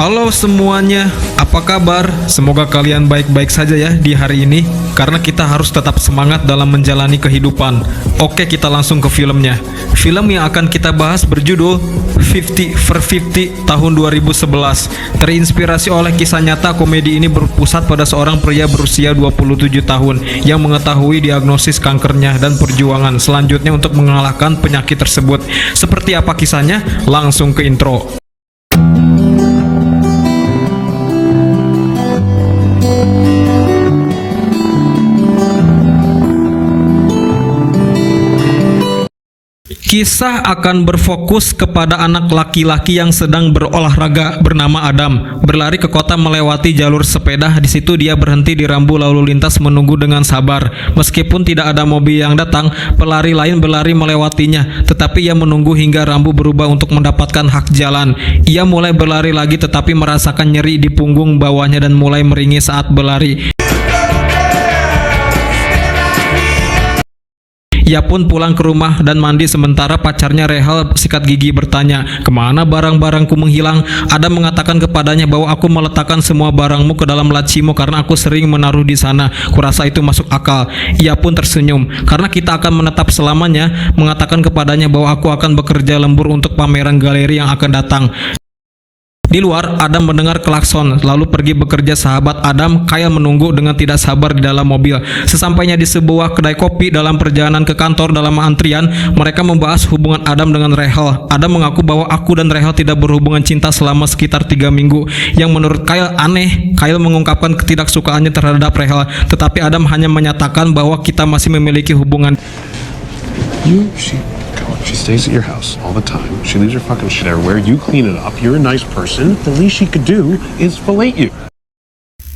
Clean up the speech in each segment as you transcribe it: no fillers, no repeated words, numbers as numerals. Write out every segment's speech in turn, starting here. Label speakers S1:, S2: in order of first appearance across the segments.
S1: Halo semuanya, apa kabar? Semoga kalian baik-baik saja ya di hari ini, karena kita harus tetap semangat dalam menjalani kehidupan. Oke, kita langsung ke filmnya. Film yang akan kita bahas berjudul 50 for 50 tahun 2011. Terinspirasi oleh kisah nyata, komedi ini berpusat pada seorang pria berusia 27 tahun yang mengetahui diagnosis kankernya dan perjuangan selanjutnya untuk mengalahkan penyakit tersebut. Seperti apa kisahnya? Langsung ke intro. Kisah akan berfokus kepada anak laki-laki yang sedang berolahraga bernama Adam. Berlari ke kota melewati jalur sepeda. Di situ dia berhenti di rambu lalu lintas menunggu dengan sabar. Meskipun tidak ada mobil yang datang, pelari lain berlari melewatinya. Tetapi ia menunggu hingga rambu berubah untuk mendapatkan hak jalan. Ia mulai berlari lagi tetapi merasakan nyeri di punggung bawahnya dan mulai meringis saat berlari. Ia pun pulang ke rumah dan mandi, sementara pacarnya Rehal sikat gigi bertanya, "Kemana barang-barangku menghilang?" Adam mengatakan kepadanya bahwa aku meletakkan semua barangmu ke dalam lacimu karena aku sering menaruh di sana. Kurasa itu masuk akal. Ia pun tersenyum. Karena kita akan menetap selamanya, mengatakan kepadanya bahwa aku akan bekerja lembur untuk pameran galeri yang akan datang. Di luar, Adam mendengar klakson, lalu pergi bekerja. Sahabat Adam, Kyle, menunggu dengan tidak sabar di dalam mobil. Sesampainya di sebuah kedai kopi dalam perjalanan ke kantor dalam antrian, mereka membahas hubungan Adam dengan Rehal. Adam mengaku bahwa aku dan Rehal tidak berhubungan cinta selama sekitar 3 minggu, yang menurut Kyle aneh. Kyle mengungkapkan ketidaksukaannya terhadap Rehal, tetapi Adam hanya menyatakan bahwa kita masih memiliki hubungan.
S2: She stays at your house all the time. She leaves her fucking shit everywhere. You clean it up. You're a nice person. The least she could do is fillet you.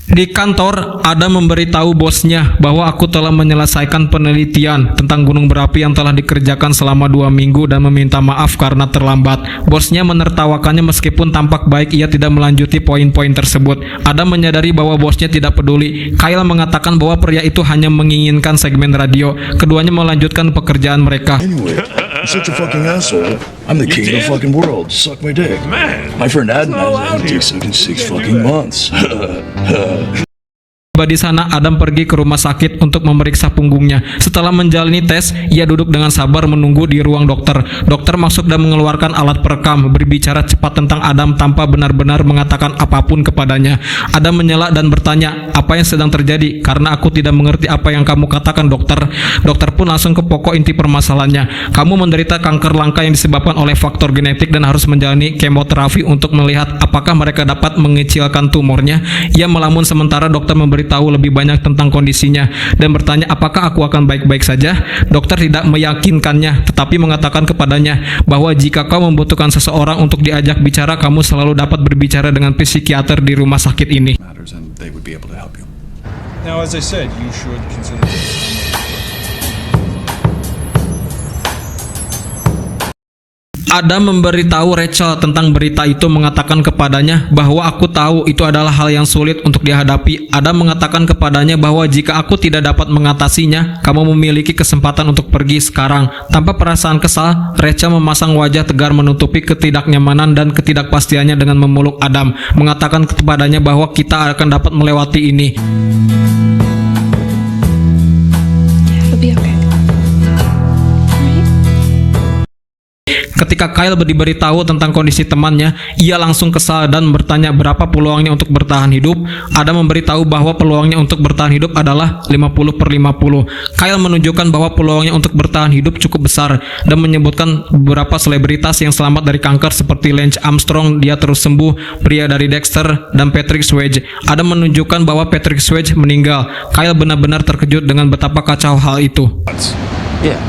S1: Di kantor, Adam memberitahu bosnya bahwa aku telah menyelesaikan penelitian tentang gunung berapi yang telah dikerjakan selama 2 minggu dan meminta maaf karena terlambat. Bosnya menertawakannya meskipun tampak baik ia tidak melanjuti poin-poin tersebut. Adam menyadari bahwa bosnya tidak peduli. Kyle mengatakan bahwa pria itu hanya menginginkan segmen radio. Keduanya melanjutkan pekerjaan mereka.
S3: Anyway, I'm such a fucking asshole. I'm the king of the fucking world. Suck my dick.
S2: Man,
S3: My friend Adam
S2: so
S3: has
S2: out
S3: been
S2: here.
S3: dick sucking 6 fucking months.
S1: Tiba di sana, Adam pergi ke rumah sakit untuk memeriksa punggungnya. Setelah menjalani tes, ia duduk dengan sabar menunggu di ruang dokter. Dokter masuk dan mengeluarkan alat perekam, berbicara cepat tentang Adam tanpa benar-benar mengatakan apapun kepadanya. Adam menyela dan bertanya, "Apa yang sedang terjadi? Karena aku tidak mengerti apa yang kamu katakan, dokter." Dokter pun langsung ke pokok inti permasalahannya. "Kamu menderita kanker langka yang disebabkan oleh faktor genetik dan harus menjalani kemoterapi untuk melihat apakah mereka dapat mengecilkan tumornya." Ia melamun sementara dokter memberitahu lebih banyak tentang kondisinya dan bertanya apakah aku akan baik-baik saja. Dokter tidak meyakinkannya, tetapi mengatakan kepadanya bahwa jika kau membutuhkan seseorang untuk diajak bicara, kamu selalu dapat berbicara dengan psikiater di rumah sakit ini.
S3: Matters and they would be able to help you.
S4: Now, as I said, you should consider this.
S1: Adam memberitahu Rachel tentang berita itu, mengatakan kepadanya bahwa aku tahu itu adalah hal yang sulit untuk dihadapi. Adam mengatakan kepadanya bahwa jika aku tidak dapat mengatasinya, kamu memiliki kesempatan untuk pergi sekarang. Tanpa perasaan kesal, Rachel memasang wajah tegar menutupi ketidaknyamanan dan ketidakpastiannya dengan memeluk Adam, mengatakan kepadanya bahwa kita akan dapat melewati ini.
S5: It'll be okay.
S1: Ketika Kyle diberitahu tentang kondisi temannya, ia langsung kesal dan bertanya berapa peluangnya untuk bertahan hidup. Adam memberitahu bahwa peluangnya untuk bertahan hidup adalah 50/50. Kyle menunjukkan bahwa peluangnya untuk bertahan hidup cukup besar dan menyebutkan beberapa selebritas yang selamat dari kanker seperti Lance Armstrong, dia terus sembuh, pria dari Dexter, dan Patrick Swayze. Adam menunjukkan bahwa Patrick Swayze meninggal. Kyle benar-benar terkejut dengan betapa kacau hal itu.
S6: Yeah.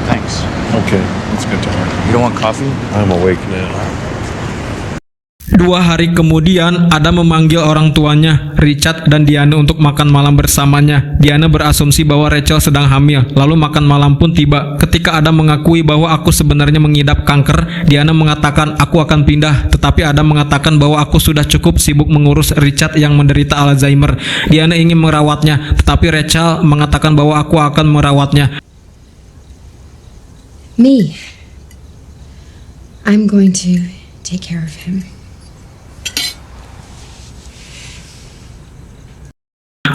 S6: Thanks.
S2: Okay, let's get to work.
S6: You don't want coffee?
S2: I'm awake now.
S1: 2 hari kemudian, Adam memanggil orang tuanya, Richard dan Diana, untuk makan malam bersamanya. Diana berasumsi bahwa Rachel sedang hamil, lalu makan malam pun tiba. Ketika Adam mengakui bahwa aku sebenarnya mengidap kanker, Diana mengatakan aku akan pindah, tetapi Adam mengatakan bahwa aku sudah cukup sibuk mengurus Richard yang menderita Alzheimer. Diana ingin merawatnya, tetapi Rachel mengatakan bahwa aku akan merawatnya.
S5: Me. I'm going to take care of him.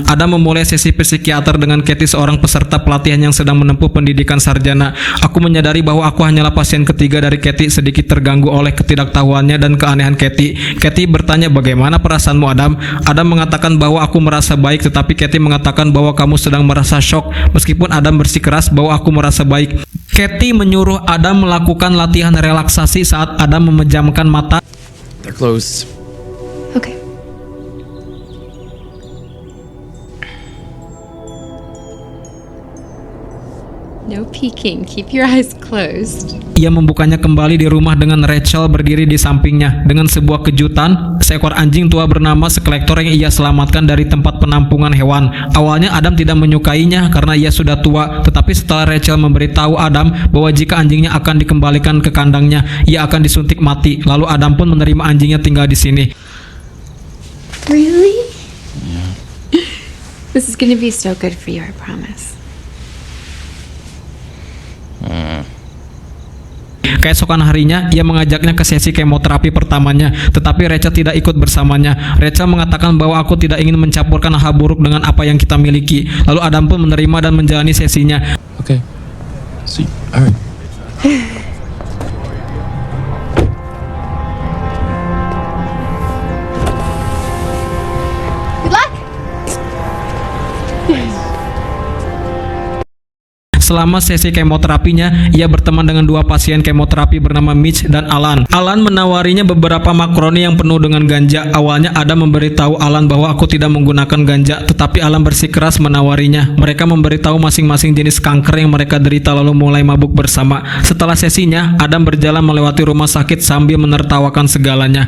S1: Adam memulai sesi psikiater dengan Katie, seorang peserta pelatihan yang sedang menempuh pendidikan sarjana. Aku menyadari bahwa aku hanyalah pasien ketiga dari Katie, sedikit terganggu oleh ketidaktahuannya dan keanehan Katie. Katie bertanya, bagaimana perasaanmu Adam? Adam mengatakan bahwa aku merasa baik, tetapi Katie mengatakan bahwa kamu sedang merasa shock, meskipun Adam bersikeras bahwa aku merasa baik. Katie menyuruh Adam melakukan latihan relaksasi saat Adam memejamkan mata.
S6: They're closed.
S5: Okay. No peeking. Keep your eyes closed.
S1: Ia membukanya kembali di rumah dengan Rachel berdiri di sampingnya. Dengan sebuah kejutan, seekor anjing tua bernama Skeletor yang ia selamatkan dari tempat penampungan hewan. Awalnya Adam tidak menyukainya karena ia sudah tua, tetapi setelah Rachel memberitahu Adam bahwa jika anjingnya akan dikembalikan ke kandangnya, ia akan disuntik mati. Lalu Adam pun menerima anjingnya tinggal di sini.
S5: Really? Yeah. This is gonna be so good for you, I promise.
S1: Keesokan harinya, ia mengajaknya ke sesi kemoterapi pertamanya, tetapi Rachel tidak ikut bersamanya. Rachel mengatakan bahwa aku tidak ingin mencampurkan hal buruk dengan apa yang kita miliki. Lalu Adam pun menerima dan menjalani sesinya.
S6: Okay. See. All right.
S5: Good luck.
S1: Selama sesi kemoterapinya, ia berteman dengan dua pasien kemoterapi bernama Mitch dan Alan. Alan menawarinya beberapa makaroni yang penuh dengan ganja. Awalnya Adam memberitahu Alan bahwa aku tidak menggunakan ganja, tetapi Alan bersikeras menawarinya. Mereka memberitahu masing-masing jenis kanker yang mereka derita lalu mulai mabuk bersama. Setelah sesinya, Adam berjalan melewati rumah sakit sambil menertawakan segalanya.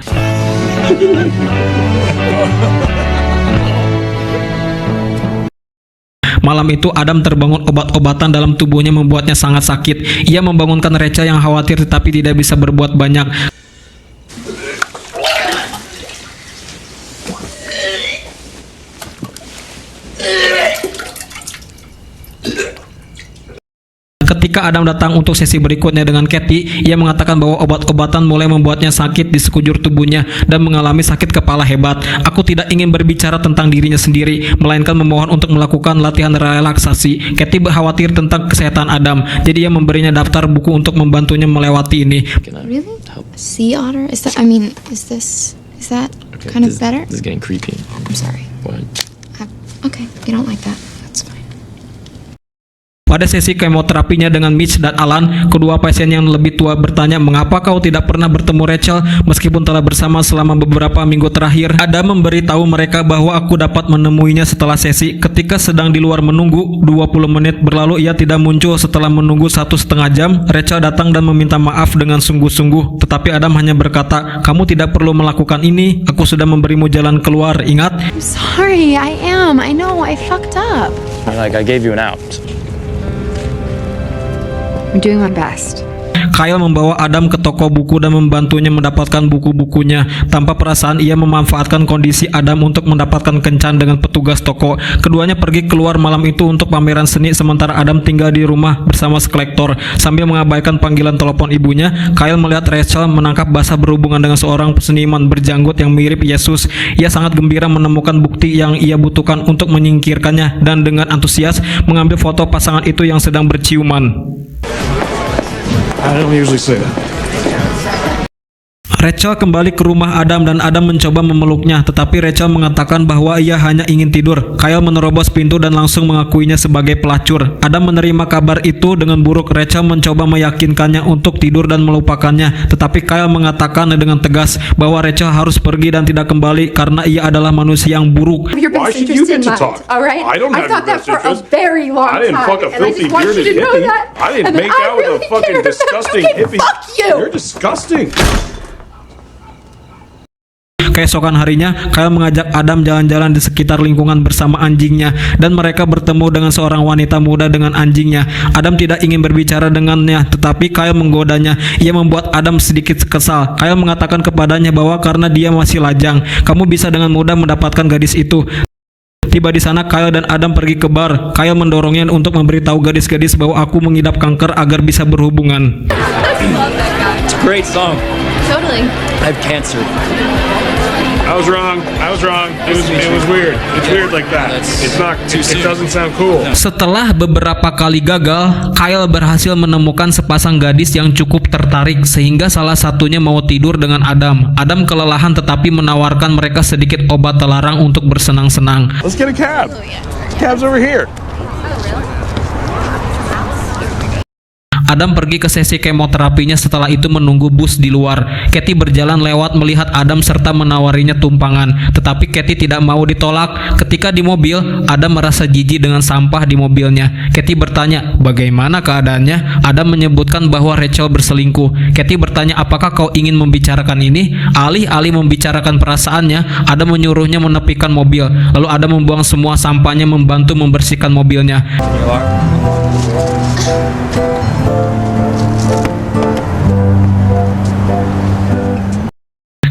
S1: Malam itu Adam terbangun, obat-obatan dalam tubuhnya membuatnya sangat sakit. Ia membangunkan Rachel yang khawatir tetapi tidak bisa berbuat banyak. Ketika Adam datang untuk sesi berikutnya dengan Katie, ia mengatakan bahwa obat-obatan mulai membuatnya sakit di sekujur tubuhnya dan mengalami sakit kepala hebat. Aku tidak ingin berbicara tentang dirinya sendiri, melainkan memohon untuk melakukan latihan relaksasi. Katie khawatir tentang kesehatan Adam, jadi ia memberinya daftar buku untuk membantunya melewati ini.
S6: Can I
S5: Really?
S6: help?
S5: A sea otter? Is that? I mean, is that
S6: Okay,
S5: kind of
S6: this,
S5: better?
S6: This is getting creepy.
S5: I'm sorry.
S6: What?
S5: Okay, you don't like that. That's fine.
S1: Pada sesi kemoterapinya dengan Mitch dan Alan, kedua pasien yang lebih tua bertanya, mengapa kau tidak pernah bertemu Rachel meskipun telah bersama selama beberapa minggu terakhir. Adam memberitahu mereka bahwa aku dapat menemuinya setelah sesi. Ketika sedang di luar menunggu, 20 menit berlalu ia tidak muncul. Setelah menunggu 1,5 jam, Rachel datang dan meminta maaf dengan sungguh-sungguh. Tetapi Adam hanya berkata, kamu tidak perlu melakukan ini, aku sudah memberimu jalan keluar, ingat?
S5: I'm sorry. I am. I know. I fucked up.
S6: Like I gave you an out.
S5: I'm doing my best.
S1: Kyle membawa Adam ke toko buku dan membantunya mendapatkan buku-bukunya. Tanpa perasaan ia memanfaatkan kondisi Adam untuk mendapatkan kencan dengan petugas toko. Keduanya pergi keluar malam itu untuk pameran seni, sementara Adam tinggal di rumah bersama Skeletor. Sambil mengabaikan panggilan telepon ibunya, Kyle melihat Rachel menangkap basah berhubungan dengan seorang seniman berjanggut yang mirip Yesus. Ia sangat gembira menemukan bukti yang ia butuhkan untuk menyingkirkannya dan dengan antusias mengambil foto pasangan itu yang sedang berciuman.
S2: I don't usually say that.
S1: Rachel kembali ke rumah Adam dan Adam mencoba memeluknya, tetapi Rachel mengatakan bahwa ia hanya ingin tidur. Kyle menerobos pintu dan langsung mengakuinya sebagai pelacur. Adam menerima kabar itu dengan buruk. Rachel mencoba meyakinkannya untuk tidur dan melupakannya, tetapi Kyle mengatakan dengan tegas bahwa Rachel harus pergi dan tidak kembali karana ia adalah manusia yang buruk.
S7: Your
S2: Why
S7: best
S2: should you
S7: interest in
S2: get to
S7: mind,
S2: talk?
S7: all right?
S2: I don't have
S7: thought
S2: your
S7: that
S2: best
S7: for a
S2: interest.
S7: very long
S2: I didn't
S7: time,
S2: fuck a
S7: and I
S2: filthy
S7: just want you
S2: bearded
S7: to know
S2: hippie.
S7: that.
S2: I didn't
S7: and then
S2: make out with a
S7: really
S2: fucking
S7: cared.
S2: disgusting
S7: Okay,
S2: hippie.
S7: Fuck you.
S2: You're disgusting.
S1: Keesokan harinya, Kyle mengajak Adam jalan-jalan di sekitar lingkungan bersama anjingnya dan mereka bertemu dengan seorang wanita muda dengan anjingnya. Adam tidak ingin berbicara dengannya, tetapi Kyle menggodanya. Ia membuat Adam sedikit kesal. Kyle mengatakan kepadanya bahwa karena dia masih lajang, kamu bisa dengan mudah mendapatkan gadis itu. Tiba di sana, Kyle dan Adam pergi ke bar. Kyle mendorongnya untuk memberitahu gadis-gadis bahwa aku mengidap kanker agar bisa berhubungan.
S6: It's a great song.
S5: Totally.
S6: I have cancer.
S2: I was wrong. It was weird. It's weird like that. It's not. It doesn't sound cool.
S1: Setelah beberapa kali gagal, Kyle berhasil menemukan sepasang gadis yang cukup tertarik sehingga salah satunya mau tidur dengan Adam. Adam kelelahan tetapi menawarkan mereka sedikit obat terlarang untuk bersenang-senang.
S2: Let's get a cab. Cab's over here.
S1: Adam pergi ke sesi kemoterapinya, setelah itu menunggu bus di luar. Katie berjalan lewat melihat Adam serta menawarinya tumpangan, tetapi Katie tidak mau ditolak. Ketika di mobil, Adam merasa jijik dengan sampah di mobilnya. Katie bertanya, bagaimana keadaannya? Adam menyebutkan bahwa Rachel berselingkuh. Katie bertanya, apakah kau ingin membicarakan ini? Alih-alih membicarakan perasaannya, Adam menyuruhnya menepikan mobil. Lalu Adam membuang semua sampahnya membantu membersihkan mobilnya.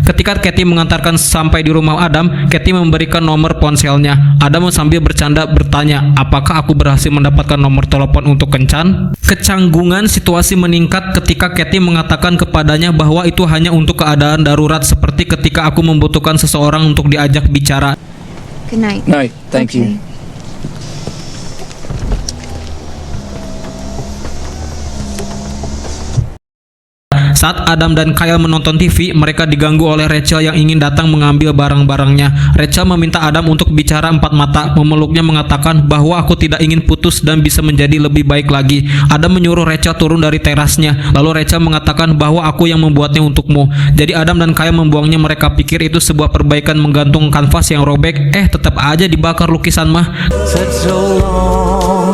S1: Ketika Katie mengantarkan sampai di rumah Adam, Katie memberikan nomor ponselnya. Adam sambil bercanda bertanya, apakah aku berhasil mendapatkan nomor telepon untuk kencan? Kecanggungan situasi meningkat ketika Katie mengatakan kepadanya bahwa itu hanya untuk keadaan darurat, seperti ketika aku membutuhkan seseorang untuk diajak bicara.
S5: Good night.
S6: Night. Thank you.
S1: Saat Adam dan Kyle menonton TV, mereka diganggu oleh Rachel yang ingin datang mengambil barang-barangnya. Rachel meminta Adam untuk bicara empat mata, memeluknya mengatakan bahwa aku tidak ingin putus dan bisa menjadi lebih baik lagi. Adam menyuruh Rachel turun dari terasnya, lalu Rachel mengatakan bahwa aku yang membuatnya untukmu. Jadi Adam dan Kyle membuangnya, mereka pikir itu sebuah perbaikan menggantung kanvas yang robek, tetap aja dibakar lukisan mah.
S7: Said so long,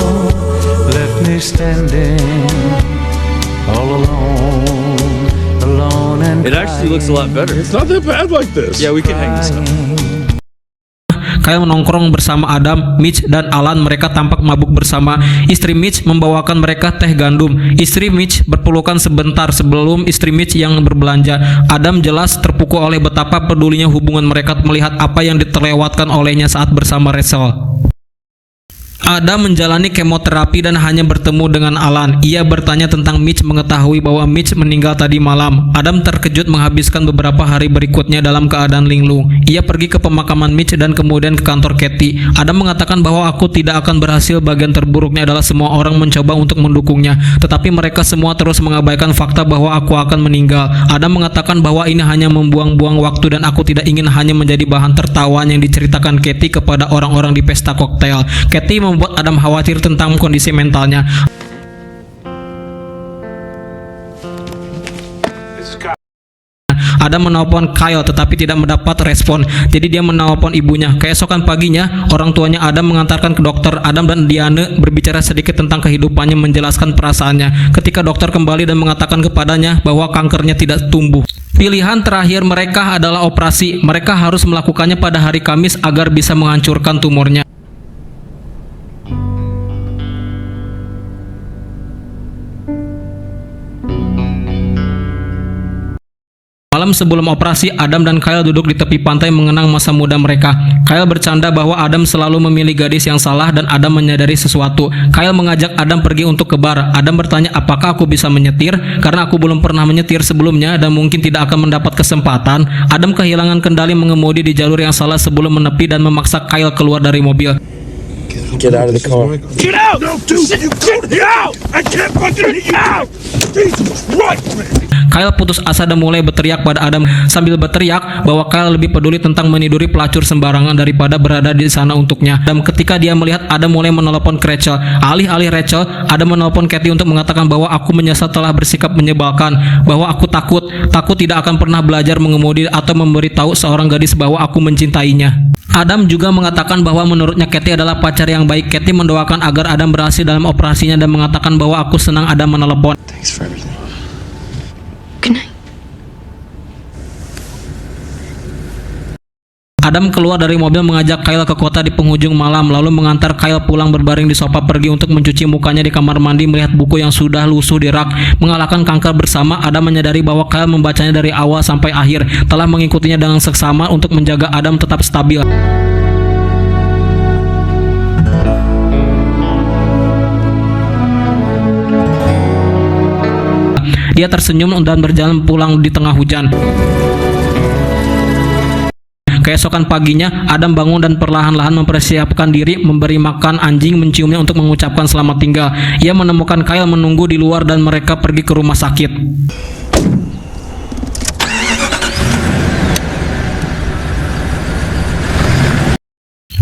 S7: left me standing all alone and
S6: It actually looks a lot better.
S2: It's not that bad like this.
S6: Yeah, we can hang this up.
S1: Kyle menongkrong bersama Adam, Mitch, dan Alan. Mereka tampak mabuk bersama. Istri Mitch membawakan mereka teh gandum. Istri Mitch berpelukan sebentar sebelum istri Mitch yang berbelanja. Adam jelas terpukul oleh betapa pedulinya hubungan mereka melihat apa yang diterlewatkan olehnya saat bersama Rachel. Adam menjalani kemoterapi dan hanya bertemu dengan Alan. Ia bertanya tentang Mitch, mengetahui bahwa Mitch meninggal tadi malam. Adam terkejut menghabiskan beberapa hari berikutnya dalam keadaan linglung. Ia pergi ke pemakaman Mitch dan kemudian ke kantor Katie. Adam mengatakan bahwa aku tidak akan berhasil. Bagian terburuknya adalah semua orang mencoba untuk mendukungnya, tetapi mereka semua terus mengabaikan fakta bahwa aku akan meninggal. Adam mengatakan bahwa ini hanya membuang-buang waktu dan aku tidak ingin hanya menjadi bahan tertawaan yang diceritakan Katie kepada orang-orang di pesta koktail. Katie membuat Adam khawatir tentang kondisi mentalnya. Adam menelpon Kyle tetapi tidak mendapat respon. Jadi dia menelpon ibunya. Keesokan paginya, orang tuanya Adam mengantarkan ke dokter. Adam dan Diane berbicara sedikit tentang kehidupannya, menjelaskan perasaannya. Ketika dokter kembali dan mengatakan kepadanya bahwa kankernya tidak tumbuh. Pilihan terakhir mereka adalah operasi. Mereka harus melakukannya pada hari Kamis agar bisa menghancurkan tumornya. Malam sebelum operasi, Adam dan Kyle duduk di tepi pantai mengenang masa muda mereka. Kyle bercanda bahwa Adam selalu memilih gadis yang salah dan Adam menyadari sesuatu. Kyle mengajak Adam pergi untuk ke bar. Adam bertanya apakah aku bisa menyetir, karena aku belum pernah menyetir sebelumnya dan mungkin tidak akan mendapat kesempatan. Adam kehilangan kendali mengemudi di jalur yang salah sebelum menepi dan memaksa Kyle keluar dari mobil.
S6: Get out of the car.
S3: Get out! No, dude, get out! I can't fucking get out! Jesus Christ, man!
S1: Kyle putus asa dan mulai berteriak pada Adam sambil berteriak bahwa Kyle lebih peduli tentang meniduri pelacur sembarangan daripada berada di sana untuknya. Dan ketika dia melihat Adam mulai menelepon ke Rachel, alih-alih Rachel, Adam menelepon Katie untuk mengatakan bahwa aku menyesal telah bersikap menyebalkan, bahwa aku takut tidak akan pernah belajar mengemudi atau memberitahu seorang gadis bahwa aku mencintainya. Adam juga mengatakan bahwa menurutnya Katie adalah pacar yang baik. Katie mendoakan agar Adam berhasil dalam operasinya dan mengatakan bahwa aku senang Adam menelepon.
S6: Thanks for everything.
S5: Good night.
S1: Adam keluar dari mobil mengajak Kyle ke kota di penghujung malam, lalu mengantar Kyle pulang berbaring di sofa, pergi untuk mencuci mukanya di kamar mandi, melihat buku yang sudah lusuh di rak. Mengalahkan kanker bersama, Adam menyadari bahwa Kyle membacanya dari awal sampai akhir, telah mengikutinya dengan seksama untuk menjaga Adam tetap stabil. Dia tersenyum dan berjalan pulang di tengah hujan. Keesokan paginya, Adam bangun dan perlahan-lahan mempersiapkan diri memberi makan anjing, menciumnya untuk mengucapkan selamat tinggal. Ia menemukan Kyle menunggu di luar dan mereka pergi ke rumah sakit.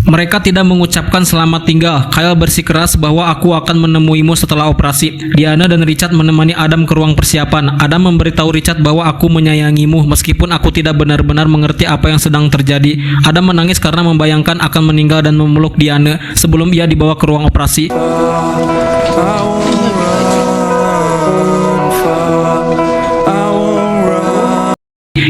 S1: Mereka tidak mengucapkan selamat tinggal. Kyle bersikeras bahwa aku akan menemuimu setelah operasi. Diana dan Richard menemani Adam ke ruang persiapan. Adam memberitahu Richard bahwa aku menyayangimu meskipun aku tidak benar-benar mengerti apa yang sedang terjadi. Adam menangis karena membayangkan akan meninggal dan memeluk Diana sebelum ia dibawa ke ruang operasi.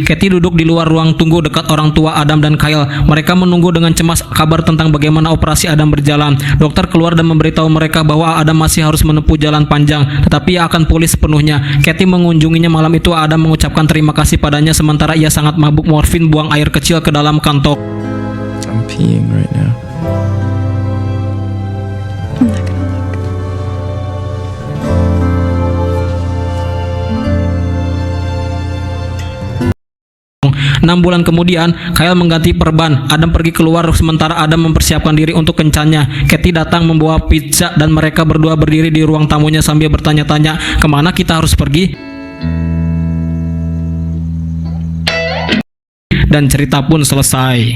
S1: Kathy duduk di luar ruang tunggu dekat orang tua Adam dan Kyle. Mereka menunggu dengan cemas kabar tentang bagaimana operasi Adam berjalan. Dokter keluar dan memberitahu mereka bahwa Adam masih harus menempuh jalan panjang, tetapi ia akan pulih sepenuhnya. Kathy mengunjunginya malam itu. Adam mengucapkan terima kasih padanya sementara ia sangat mabuk morfin buang air kecil ke dalam kantong.
S6: I'm peeing right now.
S5: I'm not gonna look.
S1: 6 bulan kemudian, Kyle mengganti perban. Adam pergi keluar sementara Adam mempersiapkan diri untuk kencannya. Kathy datang membawa pizza dan mereka berdua berdiri di ruang tamunya sambil bertanya-tanya, kemana kita harus pergi? Dan cerita pun selesai.